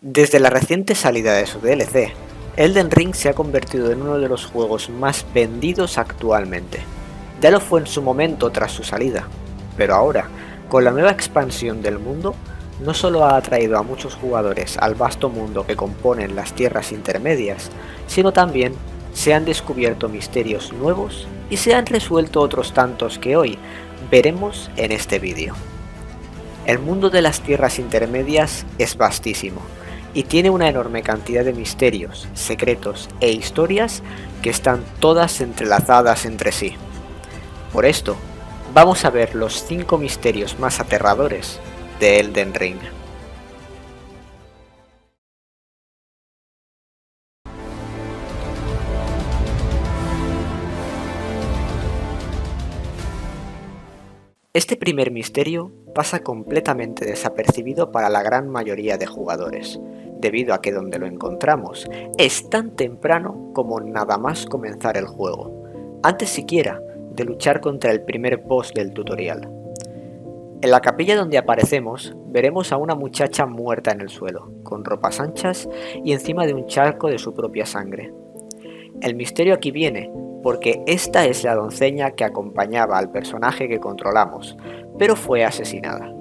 Desde la reciente salida de su DLC, Elden Ring se ha convertido en uno de los juegos más vendidos actualmente. Ya lo fue en su momento tras su salida, pero ahora, con la nueva expansión del mundo, no solo ha atraído a muchos jugadores al vasto mundo que componen las tierras intermedias, sino también se han descubierto misterios nuevos y se han resuelto otros tantos que hoy veremos en este vídeo. El mundo de las tierras intermedias es vastísimo y tiene una enorme cantidad de misterios, secretos e historias que están todas entrelazadas entre sí. Por esto, vamos a ver los 5 misterios más aterradores de Elden Ring. Este primer misterio pasa completamente desapercibido para la gran mayoría de jugadores, debido a que donde lo encontramos es tan temprano como nada más comenzar el juego, antes siquiera de luchar contra el primer boss del tutorial. En la capilla donde aparecemos, veremos a una muchacha muerta en el suelo, con ropas anchas y encima de un charco de su propia sangre. El misterio aquí viene porque esta es la doncella que acompañaba al personaje que controlamos, pero fue asesinada.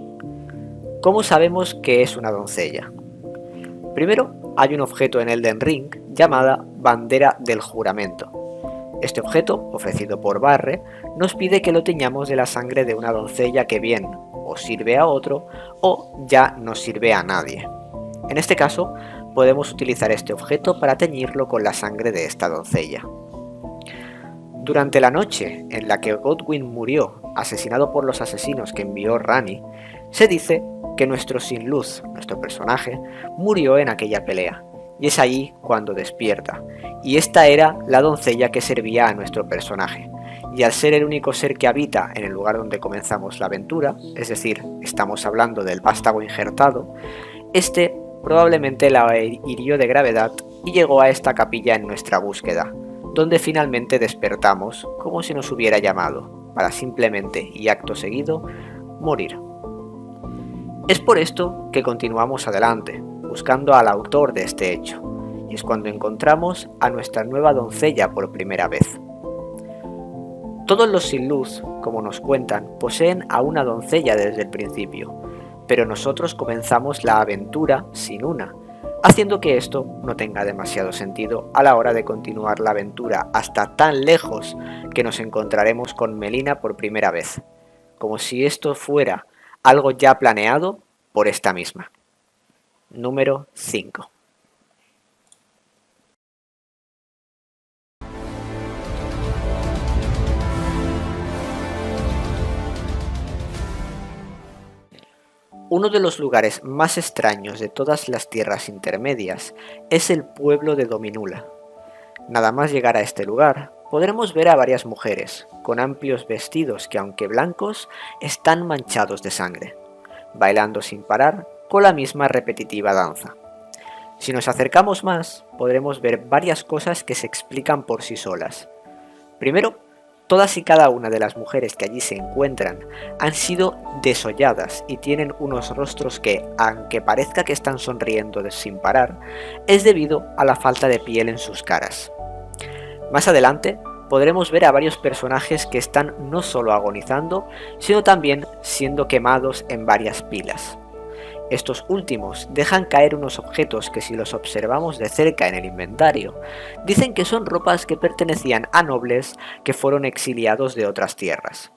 ¿Cómo sabemos que es una doncella? Primero, hay un objeto en Elden Ring llamada Bandera del Juramento. Este objeto, ofrecido por Barre, nos pide que lo teñamos de la sangre de una doncella que bien o sirve a otro o ya no sirve a nadie. En este caso, podemos utilizar este objeto para teñirlo con la sangre de esta doncella. Durante la noche en la que Godwyn murió, asesinado por los asesinos que envió Ranni, se dice que nuestro Sinluz, nuestro personaje, murió en aquella pelea, y es allí cuando despierta, y esta era la doncella que servía a nuestro personaje, y al ser el único ser que habita en el lugar donde comenzamos la aventura, es decir, estamos hablando del vástago injertado, este probablemente la hirió de gravedad y llegó a esta capilla en nuestra búsqueda, donde finalmente despertamos como si nos hubiera llamado, para simplemente y acto seguido, morir. Es por esto que continuamos adelante, buscando al autor de este hecho, y es cuando encontramos a nuestra nueva doncella por primera vez. Todos los Sinluz, como nos cuentan, poseen a una doncella desde el principio, pero nosotros comenzamos la aventura sin una, haciendo que esto no tenga demasiado sentido a la hora de continuar la aventura hasta tan lejos que nos encontraremos con Melina por primera vez, como si esto fuera algo ya planeado por esta misma. Número 5. Uno de los lugares más extraños de todas las tierras intermedias es el pueblo de Dominula. Nada más llegar a este lugar, podremos ver a varias mujeres, con amplios vestidos que aunque blancos, están manchados de sangre, bailando sin parar con la misma repetitiva danza. Si nos acercamos más, podremos ver varias cosas que se explican por sí solas. Primero, todas y cada una de las mujeres que allí se encuentran han sido desolladas y tienen unos rostros que, aunque parezca que están sonriendo sin parar, es debido a la falta de piel en sus caras. Más adelante podremos ver a varios personajes que están no solo agonizando, sino también siendo quemados en varias pilas. Estos últimos dejan caer unos objetos que si los observamos de cerca en el inventario, dicen que son ropas que pertenecían a nobles que fueron exiliados de otras tierras.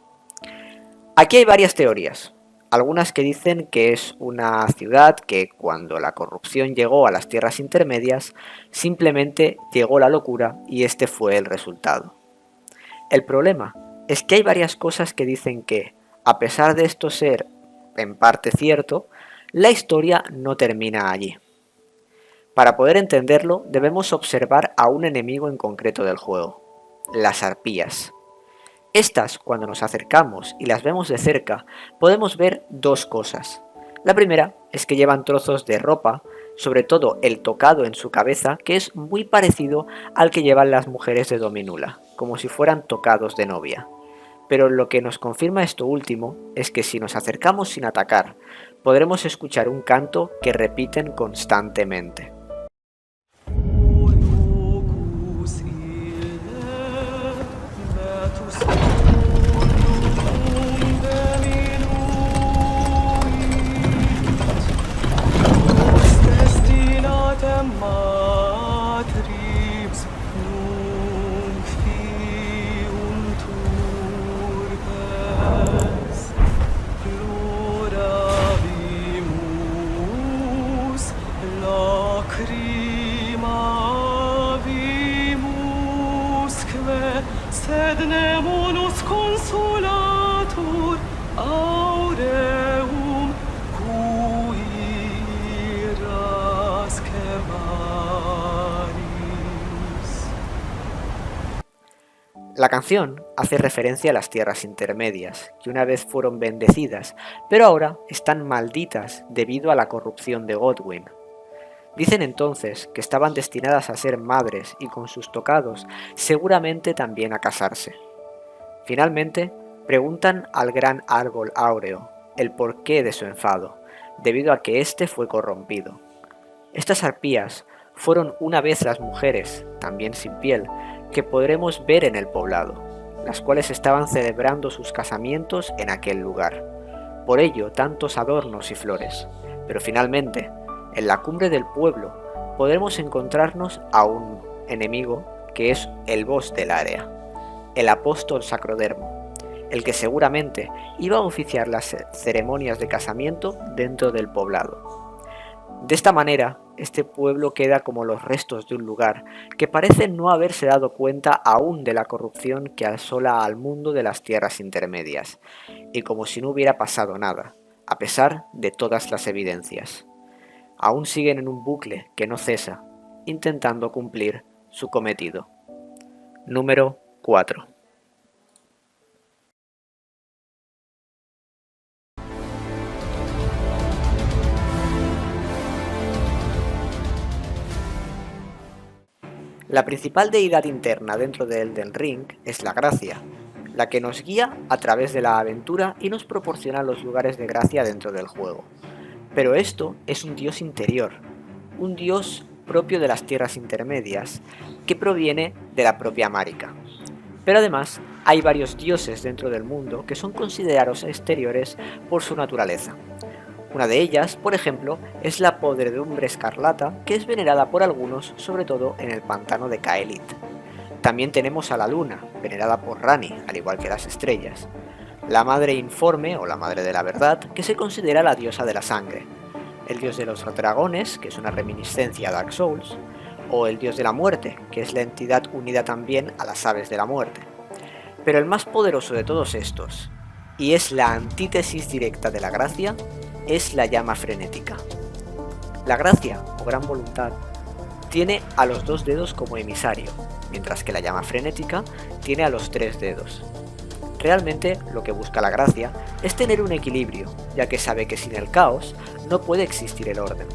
Aquí hay varias teorías, algunas que dicen que es una ciudad que cuando la corrupción llegó a las tierras intermedias, simplemente llegó la locura y este fue el resultado. El problema es que hay varias cosas que dicen que, a pesar de esto ser en parte cierto, la historia no termina allí. Para poder entenderlo, debemos observar a un enemigo en concreto del juego, las arpías. Estas, cuando nos acercamos y las vemos de cerca, podemos ver dos cosas. La primera es que llevan trozos de ropa, sobre todo el tocado en su cabeza, que es muy parecido al que llevan las mujeres de Dominula, como si fueran tocados de novia. Pero lo que nos confirma esto último es que si nos acercamos sin atacar, podremos escuchar un canto que repiten constantemente. Sed nemunus consolatur aureum cuiras quemanis. La canción hace referencia a las tierras intermedias, que una vez fueron bendecidas, pero ahora están malditas debido a la corrupción de Godwyn. Dicen entonces que estaban destinadas a ser madres y con sus tocados seguramente también a casarse. Finalmente, preguntan al gran árbol áureo el porqué de su enfado, debido a que éste fue corrompido. Estas arpías fueron una vez las mujeres, también sin piel, que podremos ver en el poblado, las cuales estaban celebrando sus casamientos en aquel lugar. Por ello, tantos adornos y flores. Pero finalmente, en la cumbre del pueblo podremos encontrarnos a un enemigo que es el boss del área, el apóstol Sacrodermo, el que seguramente iba a oficiar las ceremonias de casamiento dentro del poblado. De esta manera, este pueblo queda como los restos de un lugar que parece no haberse dado cuenta aún de la corrupción que asola al mundo de las tierras intermedias, y como si no hubiera pasado nada, a pesar de todas las evidencias. Aún siguen en un bucle que no cesa, intentando cumplir su cometido. Número 4. La principal deidad interna dentro de Elden Ring es la gracia, la que nos guía a través de la aventura y nos proporciona los lugares de gracia dentro del juego. Pero esto es un dios interior, un dios propio de las tierras intermedias, que proviene de la propia Marika. Pero además hay varios dioses dentro del mundo que son considerados exteriores por su naturaleza. Una de ellas, por ejemplo, es la podredumbre escarlata, que es venerada por algunos, sobre todo en el pantano de Caelid. También tenemos a la luna, venerada por Ranni, al igual que las estrellas. La madre informe, o la madre de la verdad, que se considera la diosa de la sangre. El dios de los dragones, que es una reminiscencia a Dark Souls. O el dios de la muerte, que es la entidad unida también a las aves de la muerte. Pero el más poderoso de todos estos, y es la antítesis directa de la gracia, es la llama frenética. La gracia, o gran voluntad, tiene a los 2 dedos como emisario, mientras que la llama frenética tiene a los 3 dedos. Realmente lo que busca la gracia es tener un equilibrio, ya que sabe que sin el caos no puede existir el orden.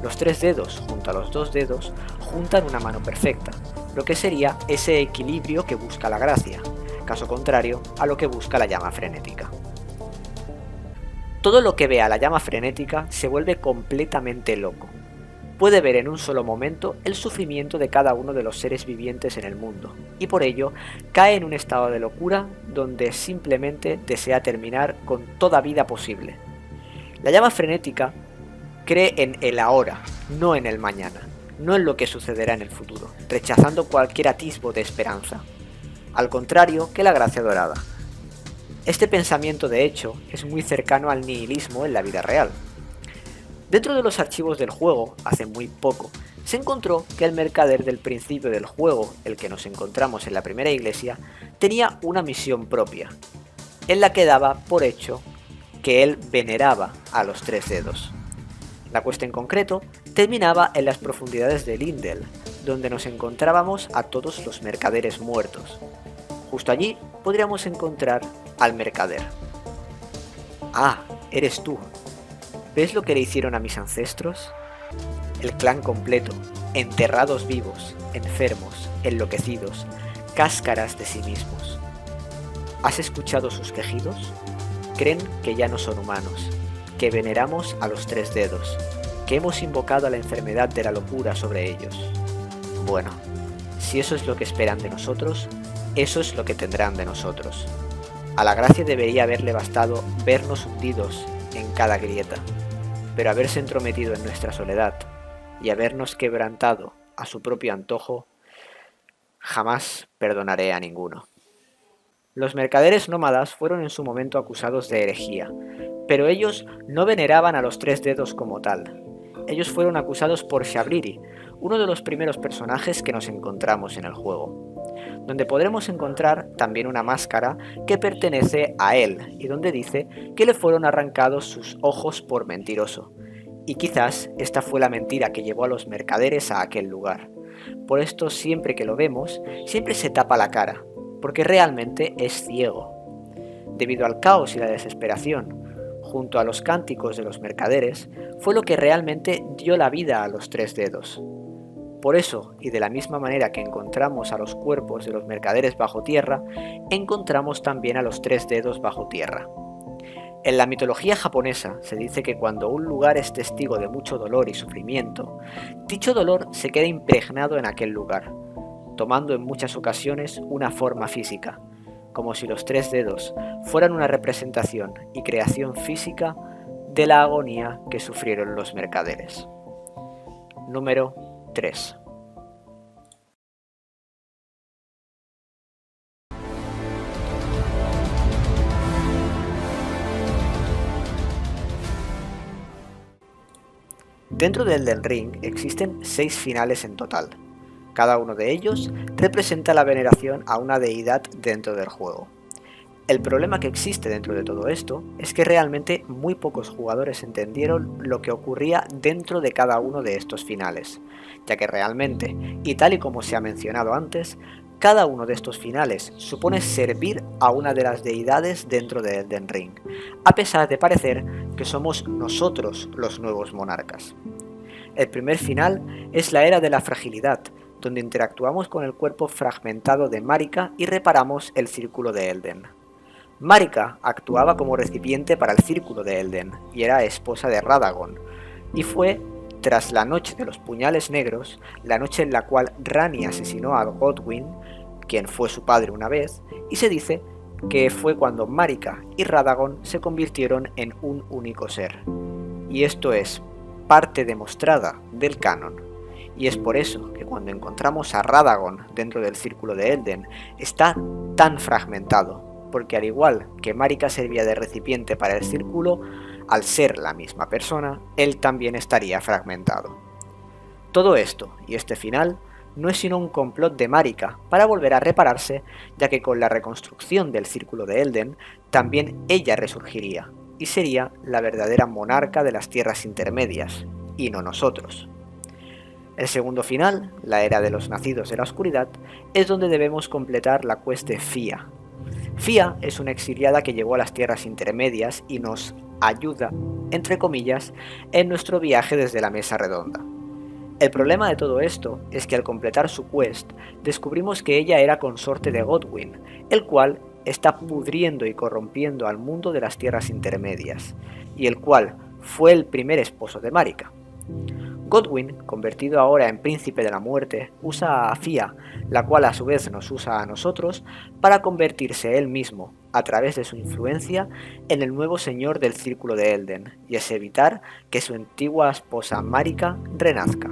Los 3 dedos junto a los 2 dedos juntan una mano perfecta, lo que sería ese equilibrio que busca la gracia, caso contrario a lo que busca la llama frenética. Todo lo que vea la llama frenética se vuelve completamente loco. Puede ver en un solo momento el sufrimiento de cada uno de los seres vivientes en el mundo, y por ello cae en un estado de locura donde simplemente desea terminar con toda vida posible. La llama frenética cree en el ahora, no en el mañana, no en lo que sucederá en el futuro, rechazando cualquier atisbo de esperanza, al contrario que la gracia dorada. Este pensamiento, de hecho, es muy cercano al nihilismo en la vida real. Dentro de los archivos del juego, hace muy poco, se encontró que el mercader del principio del juego, el que nos encontramos en la primera iglesia, tenía una misión propia, en la que daba por hecho que él veneraba a los 3 dedos. La cuesta en concreto terminaba en las profundidades de Lindel, donde nos encontrábamos a todos los mercaderes muertos. Justo allí podríamos encontrar al mercader. Ah, eres tú. ¿Ves lo que le hicieron a mis ancestros? El clan completo, enterrados vivos, enfermos, enloquecidos, cáscaras de sí mismos. ¿Has escuchado sus quejidos? Creen que ya no son humanos, que veneramos a los tres dedos, que hemos invocado a la enfermedad de la locura sobre ellos. Bueno, si eso es lo que esperan de nosotros, eso es lo que tendrán de nosotros. A la gracia debería haberle bastado vernos hundidos en cada grieta, pero haberse entrometido en nuestra soledad y habernos quebrantado a su propio antojo, jamás perdonaré a ninguno. Los mercaderes nómadas fueron en su momento acusados de herejía, pero ellos no veneraban a los tres dedos como tal. Ellos fueron acusados por Shabriri, uno de los primeros personajes que nos encontramos en el juego, donde podremos encontrar también una máscara que pertenece a él y donde dice que le fueron arrancados sus ojos por mentiroso. Y quizás esta fue la mentira que llevó a los mercaderes a aquel lugar. Por esto siempre que lo vemos, siempre se tapa la cara, porque realmente es ciego. Debido al caos y la desesperación, junto a los cánticos de los mercaderes, fue lo que realmente dio la vida a los tres dedos. Por eso, y de la misma manera que encontramos a los cuerpos de los mercaderes bajo tierra, encontramos también a los tres dedos bajo tierra. En la mitología japonesa se dice que cuando un lugar es testigo de mucho dolor y sufrimiento, dicho dolor se queda impregnado en aquel lugar, tomando en muchas ocasiones una forma física, como si los tres dedos fueran una representación y creación física de la agonía que sufrieron los mercaderes. Número 3. Dentro del Elden Ring existen 6 finales en total. Cada uno de ellos representa la veneración a una deidad dentro del juego. El problema que existe dentro de todo esto es que realmente muy pocos jugadores entendieron lo que ocurría dentro de cada uno de estos finales, ya que realmente, y tal y como se ha mencionado antes, cada uno de estos finales supone servir a una de las deidades dentro de Elden Ring, a pesar de parecer que somos nosotros los nuevos monarcas. El primer final es la Era de la Fragilidad, donde interactuamos con el cuerpo fragmentado de Marika y reparamos el Círculo de Elden. Marika actuaba como recipiente para el Círculo de Elden y era esposa de Radagon, y fue tras la Noche de los Puñales Negros, la noche en la cual Ranni asesinó a Godwyn, quien fue su padre una vez, y se dice que fue cuando Marika y Radagon se convirtieron en un único ser. Y esto es parte demostrada del canon, y es por eso que cuando encontramos a Radagon dentro del Círculo de Elden está tan fragmentado, porque al igual que Marika servía de recipiente para el círculo, al ser la misma persona, él también estaría fragmentado. Todo esto, y este final, no es sino un complot de Marika para volver a repararse, ya que con la reconstrucción del Círculo de Elden, también ella resurgiría, y sería la verdadera monarca de las tierras intermedias, y no nosotros. El segundo final, la Era de los Nacidos de la Oscuridad, es donde debemos completar la quest de Fia. Fia es una exiliada que llegó a las tierras intermedias y nos ayuda, entre comillas, en nuestro viaje desde la Mesa Redonda. El problema de todo esto es que al completar su quest, descubrimos que ella era consorte de Godwyn, el cual está pudriendo y corrompiendo al mundo de las tierras intermedias, y el cual fue el primer esposo de Marika. Godwyn, convertido ahora en príncipe de la muerte, usa a Fia, la cual a su vez nos usa a nosotros, para convertirse él mismo, a través de su influencia, en el nuevo señor del Círculo de Elden, y es evitar que su antigua esposa Marika renazca.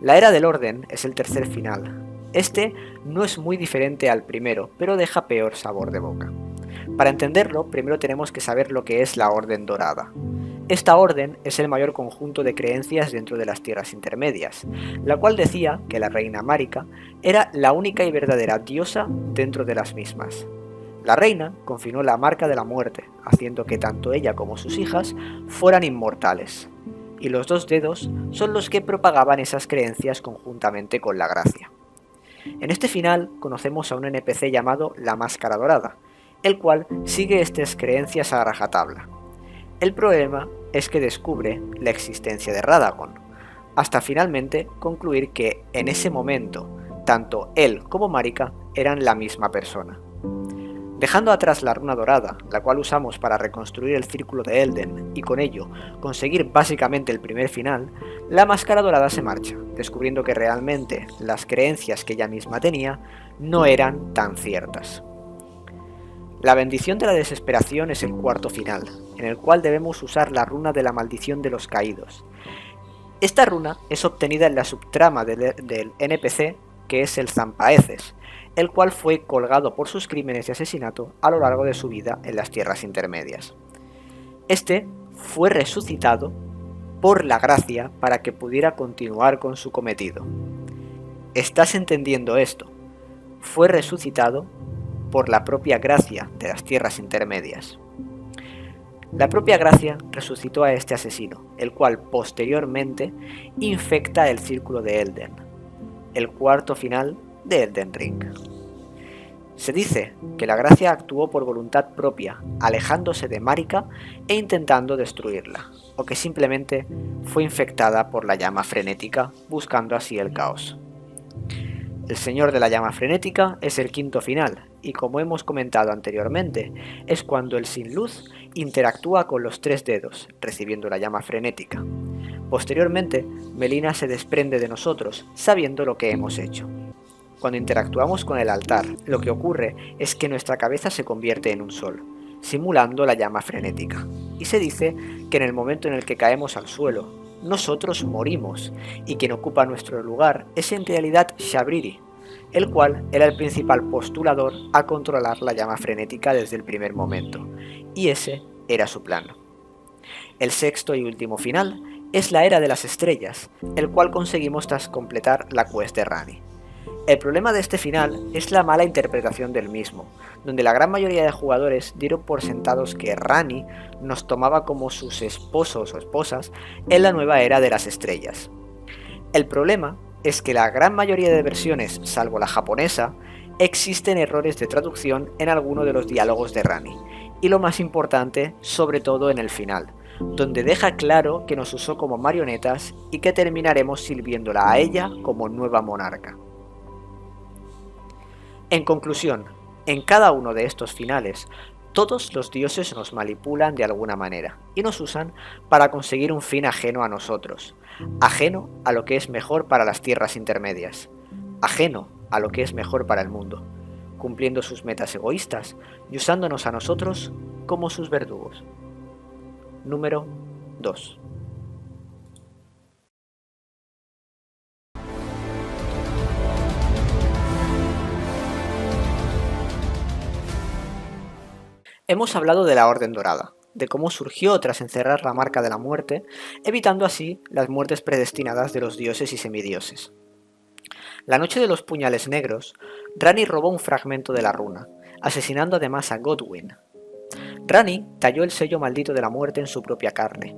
La Era del Orden es el tercer final. Este no es muy diferente al primero, pero deja peor sabor de boca. Para entenderlo, primero tenemos que saber lo que es la Orden Dorada. Esta orden es el mayor conjunto de creencias dentro de las tierras intermedias, la cual decía que la reina Marika era la única y verdadera diosa dentro de las mismas. La reina confinó la marca de la muerte, haciendo que tanto ella como sus hijas fueran inmortales, y los dos dedos son los que propagaban esas creencias conjuntamente con la gracia. En este final conocemos a un NPC llamado la Máscara Dorada, el cual sigue estas creencias a rajatabla. El problema es que descubre la existencia de Radagon, hasta finalmente concluir que en ese momento tanto él como Marika eran la misma persona. Dejando atrás la runa dorada, la cual usamos para reconstruir el círculo de Elden y con ello conseguir básicamente el primer final, la máscara dorada se marcha, descubriendo que realmente las creencias que ella misma tenía no eran tan ciertas. La bendición de la desesperación es el cuarto final, en el cual debemos usar la runa de la maldición de los caídos. Esta runa es obtenida en la subtrama del NPC, que es el Zampaeces, el cual fue colgado por sus crímenes de asesinato a lo largo de su vida en las tierras intermedias. Este fue resucitado por la gracia para que pudiera continuar con su cometido. ¿Estás entendiendo esto? Fue resucitado por la propia gracia de las tierras intermedias. La propia gracia resucitó a este asesino, el cual posteriormente infecta el círculo de Elden, el cuarto final de Elden Ring. Se dice que la gracia actuó por voluntad propia, alejándose de Marika e intentando destruirla, o que simplemente fue infectada por la llama frenética, buscando así el caos. El Señor de la Llama Frenética es el quinto final, y como hemos comentado anteriormente, es cuando el Sin Luz interactúa con los tres dedos, recibiendo la llama frenética. Posteriormente, Melina se desprende de nosotros, sabiendo lo que hemos hecho. Cuando interactuamos con el altar, lo que ocurre es que nuestra cabeza se convierte en un sol, simulando la llama frenética, y se dice que en el momento en el que caemos al suelo, nosotros morimos, y quien ocupa nuestro lugar es en realidad Shabriri, el cual era el principal postulador a controlar la llama frenética desde el primer momento, y ese era su plan. El sexto y último final es la Era de las Estrellas, el cual conseguimos tras completar la quest de Ranni. El problema de este final es la mala interpretación del mismo, donde la gran mayoría de jugadores dieron por sentados que Ranni nos tomaba como sus esposos o esposas en la nueva Era de las Estrellas. El problema es que la gran mayoría de versiones, salvo la japonesa, existen errores de traducción en alguno de los diálogos de Ranni, y lo más importante, sobre todo en el final, donde deja claro que nos usó como marionetas y que terminaremos sirviéndola a ella como nueva monarca. En conclusión, en cada uno de estos finales, todos los dioses nos manipulan de alguna manera y nos usan para conseguir un fin ajeno a nosotros, ajeno a lo que es mejor para las tierras intermedias, ajeno a lo que es mejor para el mundo, cumpliendo sus metas egoístas y usándonos a nosotros como sus verdugos. Número 2. Hemos hablado de la Orden Dorada, de cómo surgió tras encerrar la marca de la muerte, evitando así las muertes predestinadas de los dioses y semidioses. La noche de los puñales negros, Ranni robó un fragmento de la runa, asesinando además a Godwyn. Ranni talló el sello maldito de la muerte en su propia carne,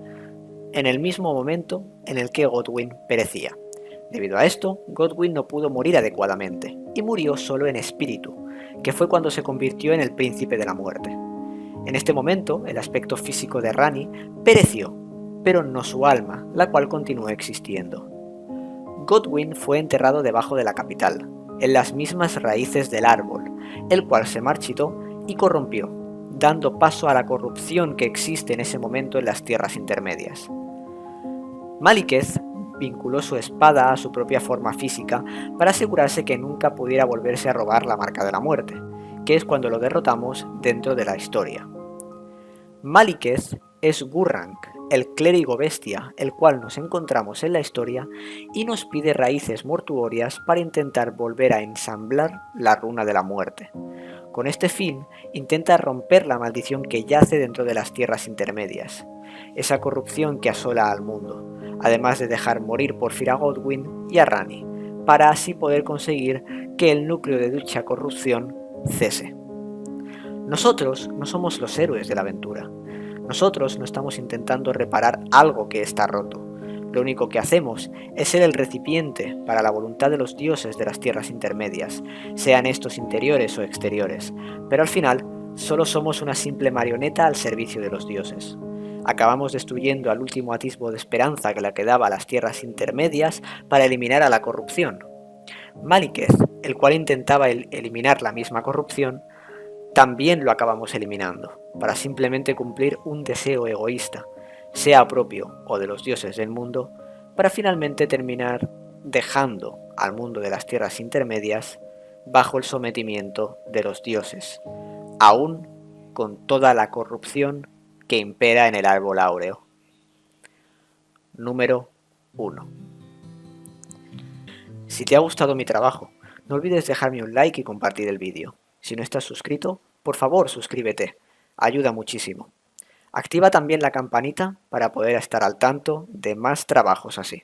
en el mismo momento en el que Godwyn perecía. Debido a esto, Godwyn no pudo morir adecuadamente, y murió solo en espíritu, que fue cuando se convirtió en el príncipe de la muerte. En este momento, el aspecto físico de Ranni pereció, pero no su alma, la cual continuó existiendo. Godwyn fue enterrado debajo de la capital, en las mismas raíces del árbol, el cual se marchitó y corrompió, dando paso a la corrupción que existe en ese momento en las tierras intermedias. Maliketh vinculó su espada a su propia forma física para asegurarse que nunca pudiera volverse a robar la marca de la muerte, que es cuando lo derrotamos dentro de la historia. Maliketh es Gurranq, el clérigo bestia, el cual nos encontramos en la historia y nos pide raíces mortuorias para intentar volver a ensamblar la runa de la muerte. Con este fin, intenta romper la maldición que yace dentro de las tierras intermedias, esa corrupción que asola al mundo, además de dejar morir por fin a Godwyn y a Ranni, para así poder conseguir que el núcleo de dicha corrupción cese. Nosotros no somos los héroes de la aventura. Nosotros no estamos intentando reparar algo que está roto. Lo único que hacemos es ser el recipiente para la voluntad de los dioses de las tierras intermedias, sean estos interiores o exteriores, pero al final solo somos una simple marioneta al servicio de los dioses. Acabamos destruyendo al último atisbo de esperanza que le quedaba a las tierras intermedias para eliminar a la corrupción. Maliketh, el cual intentaba eliminar la misma corrupción, también lo acabamos eliminando, para simplemente cumplir un deseo egoísta, sea propio o de los dioses del mundo, para finalmente terminar dejando al mundo de las tierras intermedias bajo el sometimiento de los dioses, aún con toda la corrupción que impera en el árbol áureo. Número 1. Si te ha gustado mi trabajo, no olvides dejarme un like y compartir el vídeo. Si no estás suscrito, por favor suscríbete, ayuda muchísimo. Activa también la campanita para poder estar al tanto de más trabajos así.